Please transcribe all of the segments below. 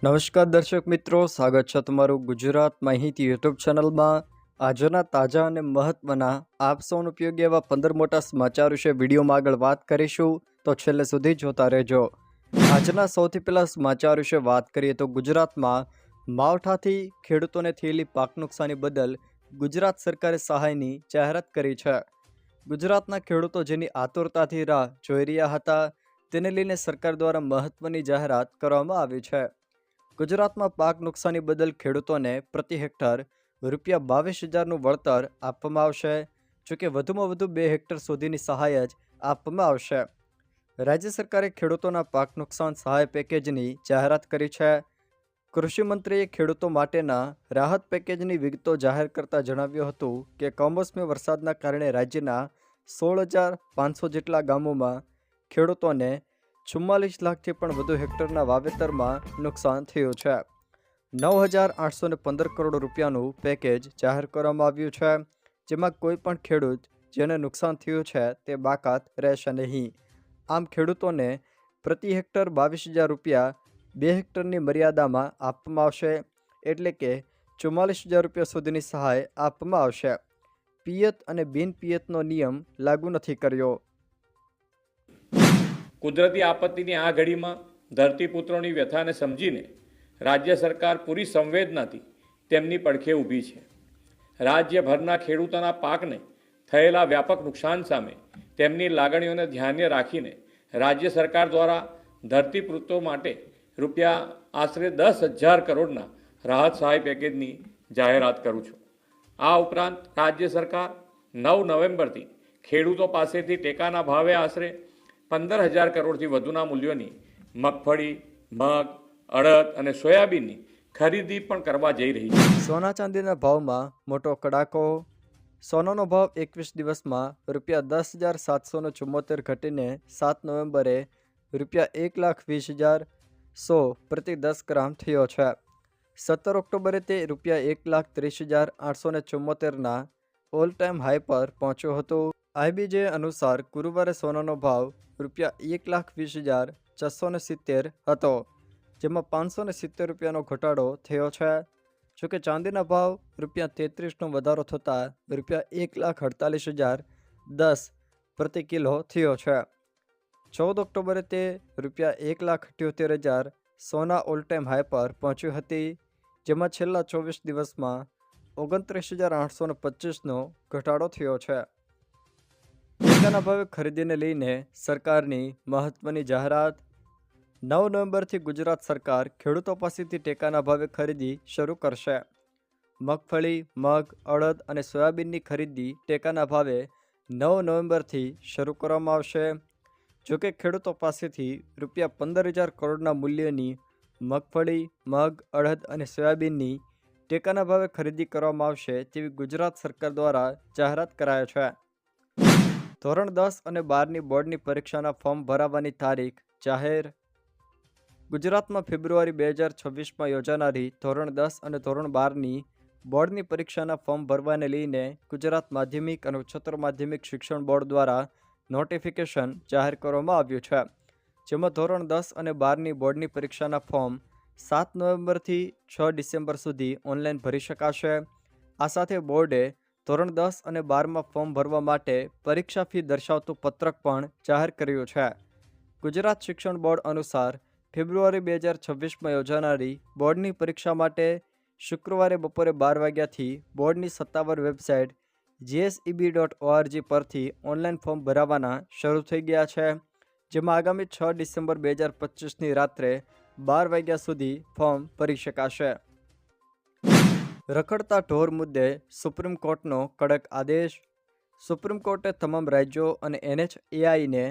નમસ્કાર દર્શક મિત્રો, સ્વાગત છે તમારું ગુજરાત માહિતી યુટ્યુબ ચેનલમાં। આજના તાજા અને મહત્વના આપ સૌને ઉપયોગી એવા 15 મોટા સમાચાર વિશે વિડીયોમાં આગળ વાત કરીશું, તો છેલ્લે સુધી જોતા રહેજો। આજના સૌથી પહેલા સમાચાર વિશે વાત કરીએ તો ગુજરાતમાં માવઠાથી ખેડૂતોને થયેલી પાક નુકસાની બદલ ગુજરાત સરકારે સહાયની જાહેરાત કરી છે। ગુજરાતના ખેડૂતો જેની આતુરતાથી રાહ જોઈ રહ્યા હતા, તેને લઈને સરકાર દ્વારા મહત્વની જાહેરાત કરવામાં આવી છે। ગુજરાતમાં પાક નુકસાની બદલ ખેડૂતોને પ્રતિ હેક્ટર ₹22,000નું વળતર આપવામાં આવશે। જોકે વધુમાં વધુ 2 હેક્ટર સુધીની સહાય જ આપવામાં આવશે। રાજ્ય સરકારે ખેડૂતોના પાક નુકસાન સહાય પેકેજની જાહેરાત કરી છે। કૃષિ મંત્રીએ ખેડૂતો માટેના રાહત પેકેજની વિગતો જાહેર કરતા જણાવ્યું હતું કે કમોસમી વરસાદના કારણે રાજ્યના 16,500 જેટલા ગામોમાં ખેડૂતોને 44 લાખથી પણ વધુ હેક્ટરના વાવેતરમાં નુકસાન થયું છે। 9,815 કરોડ રૂપિયાનું પેકેજ જાહેર કરવામાં આવ્યું છે, જેમાં કોઈ પણ ખેડૂત જેને નુકસાન થયું છે તે બાકાત રહેશે નહીં। આમ ખેડૂતોને પ્રતિ હેક્ટર ₹22,000 2 હેક્ટરની મર્યાદામાં આપવામાં આવશે, એટલે કે ₹44,000 સુધીની સહાય આપવામાં આવશે। પિયત અને બિન પિયતનો નિયમ લાગુ નથી કર્યો। કુદરતી આપત્તિની આ ઘડીમાં ધરતીપુત્રોની વ્યથાને સમજીને રાજ્ય સરકાર પૂરી સંવેદનાથી તેમની પડખે ઊભી છે। રાજ્યભરના ખેડૂતોના પાકને થયેલા વ્યાપક નુકસાન સામે તેમની લાગણીઓને ધ્યાને રાખીને રાજ્ય સરકાર દ્વારા ધરતીપુત્રો માટે આશરે ₹10,000 કરોડના રાહત સહાય પેકેજની જાહેરાત કરું છું। આ ઉપરાંત રાજ્ય સરકાર 9 નવેમ્બરથી ખેડૂતો પાસેથી ટેકાના ભાવે આશરે 15,000 કરોડથી વધુના મૂલ્યોની મગફળી, મગ, અડદ અને સોયાબીનની ખરીદી પણ કરવા જઈ રહી છે। સોના ચાંદીના ભાવમાં મોટો કડાકો। સોનાનો ભાવ 21 દિવસમાં ₹10,774 ઘટીને 7 નવેમ્બરે ₹1,20,100 પ્રતિ 10 ગ્રામ થયો છે। 17 ઓક્ટોબરે તે ₹1,30,874ના ઓલ ટાઈમ હાઈ પર પહોંચ્યો હતો। IBJ અનુસાર ગુરુવારે સોનાનો ભાવ ₹1,20,670 હતો, જેમાં ₹570નો ઘટાડો થયો છે। જોકે ચાંદીના ભાવ ₹33નો વધારો થતાં ₹1,48,010 પ્રતિ કિલો થયો છે। 14 ઓક્ટોબરે તે ₹1,78,000 સોના ઓલ ટાઈમ હાઈ પર પહોંચી હતી, જેમાં છેલ્લા 24 દિવસમાં 29,825નો ઘટાડો થયો છે। ટેકાના ભાવે ખરીદીને લઈને સરકારની મહત્વની જાહેરાત। 9 નવેમ્બરથી ગુજરાત સરકાર ખેડૂતો પાસેથી ટેકાના ભાવે ખરીદી શરૂ કરશે। મગફળી, મગ, અડદ અને સોયાબીનની ખરીદી ટેકાના ભાવે 9 નવેમ્બરથી શરૂ કરવામાં આવશે। જોકે ખેડૂતો પાસેથી ₹15,000 કરોડના મૂલ્યની મગફળી, મગ, અડદ અને સોયાબીનની ટેકાના ભાવે ખરીદી કરવામાં આવશે તેવી ગુજરાત સરકાર દ્વારા જાહેરાત કરાઈ છે। ધોરણ 10 અને 12ની બોર્ડની પરીક્ષાના ફોર્મ ભરાવાની તારીખ જાહેર। ગુજરાતમાં ફેબ્રુઆરી 2026માં યોજાનારી ધોરણ 10 અને ધોરણ 12ની બોર્ડની પરીક્ષાના ફોર્મ ભરવાને લઈને ગુજરાત માધ્યમિક અને ઉચ્ચતર માધ્યમિક શિક્ષણ બોર્ડ દ્વારા નોટિફિકેશન જાહેર કરવામાં આવ્યું છે, જેમાં ધોરણ 10 અને 12ની બોર્ડની પરીક્ષાના ફોર્મ 7 નવેમ્બરથી 6 ડિસેમ્બર સુધી ઓનલાઈન ભરી શકાશે। આ સાથે બોર્ડે ધોરણ 10 અને 12માં ફોર્મ ભરવા માટે પરીક્ષા ફી દર્શાવતું પત્રક પણ જાહેર કર્યું છે। ગુજરાત શિક્ષણ બોર્ડ અનુસાર ફેબ્રુઆરી 2026માં યોજાનારી બોર્ડની પરીક્ષા માટે શુક્રવારે બપોરે 12 વાગ્યાથી બોર્ડની સત્તાવાર વેબસાઇટ gseb.org પરથી ઓનલાઈન ફોર્મ ભરાવાના શરૂ થઈ ગયા છે, જેમાં આગામી 6 ડિસેમ્બર 2025ની રાત્રે 12 વાગ્યા સુધી ફોર્મ ભરી શકાશે। રખડતા ઢોર મુદ્દે સુપ્રીમ કોર્ટનો કડક આદેશ। સુપ્રીમ કોર્ટે તમામ રાજ્યો અને NHAIને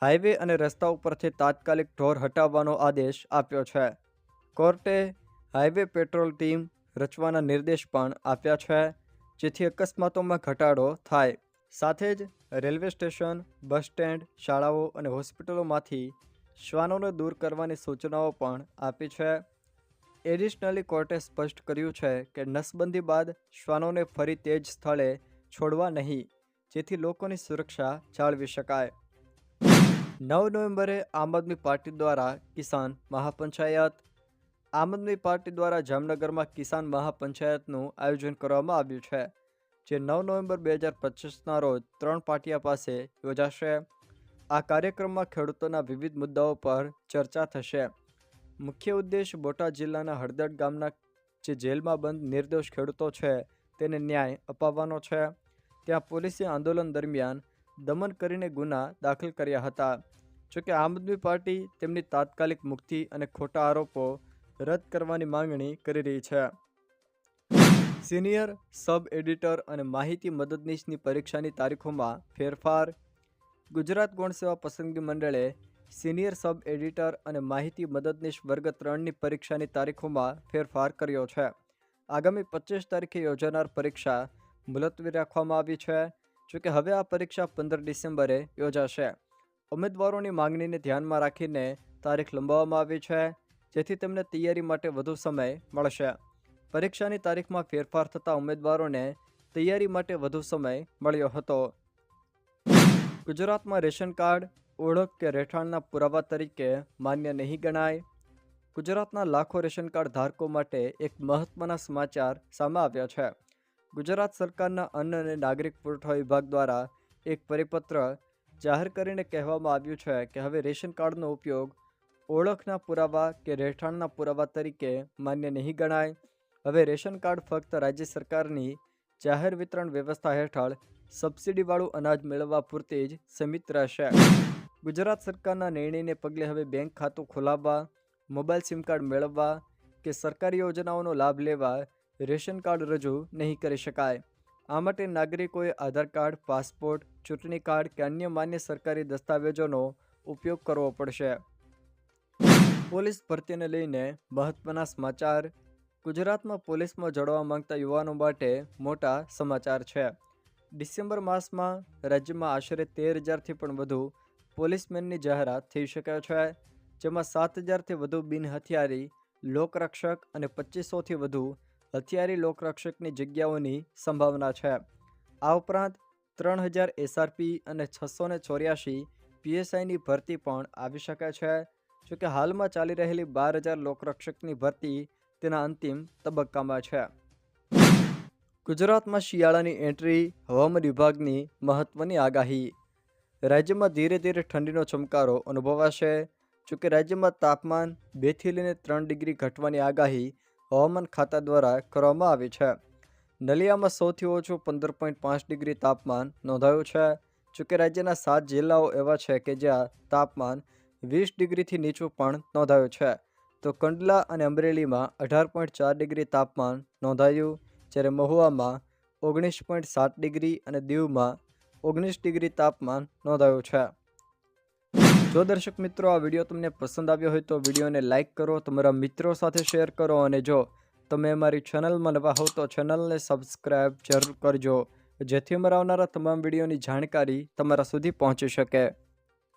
હાઈવે અને રસ્તા ઉપરથી તાત્કાલિક ઢોર હટાવવાનો આદેશ આપ્યો છે। કોર્ટે હાઈવે પેટ્રોલ ટીમ રચવાના નિર્દેશ પણ આપ્યા છે, જેથી અકસ્માતોમાં ઘટાડો થાય। સાથે જ રેલવે સ્ટેશન, બસ સ્ટેન્ડ, શાળાઓ અને હોસ્પિટલોમાંથી શ્વાનોને દૂર કરવાની સૂચનાઓ પણ આપી છે। એડિશનલી કોર્ટે સ્પષ્ટ કર્યું છે કે નસબંધી બાદ શ્વાનોને ફરી તે જ સ્થળે છોડવા નહીં, જેથી લોકોની સુરક્ષા જાળવી શકાય। 9 નવેમ્બરે આમ આદમી પાર્ટી દ્વારા કિસાન મહાપંચાયત। આમ આદમી પાર્ટી દ્વારા જામનગરમાં કિસાન મહાપંચાયતનું આયોજન કરવામાં આવ્યું છે, જે 9 નવેમ્બર 2025ના રોજ 3 પાટિયા પાસે યોજાશે. આ કાર્યક્રમમાં ખેડૂતોના વિવિધ મુદ્દાઓ પર ચર્ચા થશે. મુખ્ય ઉદ્દેશ બોટાદ જિલ્લાના હળદડ ગામના જે જેલમાં બંધ નિર્દોષ ખેડૂતો છે તેને ન્યાય અપાવવાનો છે. ત્યાં પોલીસે આંદોલન દરમિયાન દમન કરીને ગુના દાખલ કર્યા હતા. જોકે આમ આદમી પાર્ટી તેમની તાત્કાલિક મુક્તિ અને ખોટા આરોપો રદ કરવાની માંગણી કરી રહી છે. સિનિયર સબ એડિટર અને માહિતી મદદનીશની પરીક્ષાની તારીખોમાં ફેરફાર. ગુજરાત ગૌણ સેવા પસંદગી મંડળે સિનિયર સબ એડિટર અને માહિતી મદદનીશ વર્ગ 3ની પરીક્ષાની તારીખોમાં ફેરફાર કર્યો છે. આગામી 25 તારીખે યોજાનાર પરીક્ષા મુલતવી રાખવામાં આવી છે. જોકે હવે આ પરીક્ષા 15 ડિસેમ્બરે યોજાશે. ઉમેદવારોની માંગણીને ધ્યાનમાં રાખીને તારીખ લંબાવવામાં આવી છે, જેથી તેમને તૈયારી માટે વધુ સમય મળશે. પરીક્ષાની તારીખમાં ફેરફાર થતા ઉમેદવારોને તૈયારી માટે વધુ સમય મળ્યો હતો. ગુજરાતમાં રેશન કાર્ડ ઓળખ કે રહેઠાણના પુરાવા તરીકે માન્ય નહીં ગણાય. ગુજરાતના લાખો રેશન કાર્ડ ધારકો માટે એક મહત્વના સમાચાર સામે આવ્યા છે. ગુજરાત સરકારના અન્ન અને નાગરિક પુરવઠા વિભાગ દ્વારા એક પરિપત્ર જાહેર કરીને કહેવામાં આવ્યું છે કે હવે રેશન કાર્ડનો ઉપયોગ ઓળખના પુરાવા કે રહેઠાણના પુરાવા તરીકે માન્ય નહીં ગણાય. હવે રેશન કાર્ડ ફક્ત રાજ્ય સરકારની જાહેર વિતરણ વ્યવસ્થા હેઠળ સબસિડીવાળું અનાજ મેળવવા પૂરતી જ સીમિત રહેશે. ગુજરાત સરકારના નિર્ણયને પગલે હવે બેંક ખાતું ખોલાવવા, મોબાઈલ સિમ કાર્ડ મેળવવા કે સરકારી યોજનાઓનો લાભ લેવા રેશન કાર્ડ રજૂ નહીં કરી શકાય. આ માટે નાગરિકોએ આધાર કાર્ડ, પાસપોર્ટ, ચૂંટણી કાર્ડ કે અન્ય માન્ય સરકારી દસ્તાવેજોનો ઉપયોગ કરવો પડશે. પોલીસ ભરતીને લઈને મહત્વના સમાચાર. ગુજરાતમાં પોલીસમાં જોડવા માંગતા યુવાનો માટે મોટા સમાચાર છે. ડિસેમ્બર માસમાં રાજ્યમાં આશરે 13,000થી પણ વધુ પોલીસમેનની જાહેરાત થઈ શકે છે, જેમાં 7,000થી વધુ બિનહથિયારી લોકરક્ષક અને 2,500થી વધુ હથિયારી લોકરક્ષકની જગ્યાઓની સંભાવના છે. આ ઉપરાંત 3,000 એસઆરપી અને 684 પીએસઆઈની ભરતી પણ આવી શકે છે. જોકે હાલમાં ચાલી રહેલી 12,000 લોકરક્ષકની ભરતી તેના અંતિમ તબક્કામાં છે. ગુજરાતમાં શિયાળાની એન્ટ્રી, હવામાન વિભાગની મહત્વની આગાહી. રાજ્યમાં ધીરે ધીરે ઠંડીનો ચમકારો અનુભવાશે. જોકે રાજ્યમાં તાપમાન 2થી લઈને 3 ડિગ્રી ઘટવાની આગાહી હવામાન ખાતા દ્વારા કરવામાં આવી છે. નલિયામાં સૌથી ઓછું 15.5 ડિગ્રી તાપમાન નોંધાયું છે. જોકે રાજ્યના 7 જિલ્લાઓ એવા છે કે જ્યાં તાપમાન 20 ડિગ્રીથી નીચું પણ નોંધાયું છે. તો કંડલા અને અમરેલીમાં 18.4 ડિગ્રી તાપમાન નોંધાયું, જ્યારે મહુવામાં 19.7 ડિગ્રી અને દીવમાં 19 ડિગ્રી તાપમાન નોંધાયું છે. જો દર્શક મિત્રો આ વિડીયો તમને પસંદ આવ્યો હોય તો વિડીયોને લાઇક કરો, તમારા મિત્રો સાથે શેર કરો અને જો તમે અમારી ચેનલમાં નવા હો તો ચેનલને સબસ્ક્રાઈબ જરૂર કરજો, જેથી અમારા આવનારા તમામ વિડીયોની જાણકારી તમારા સુધી પહોંચી શકે.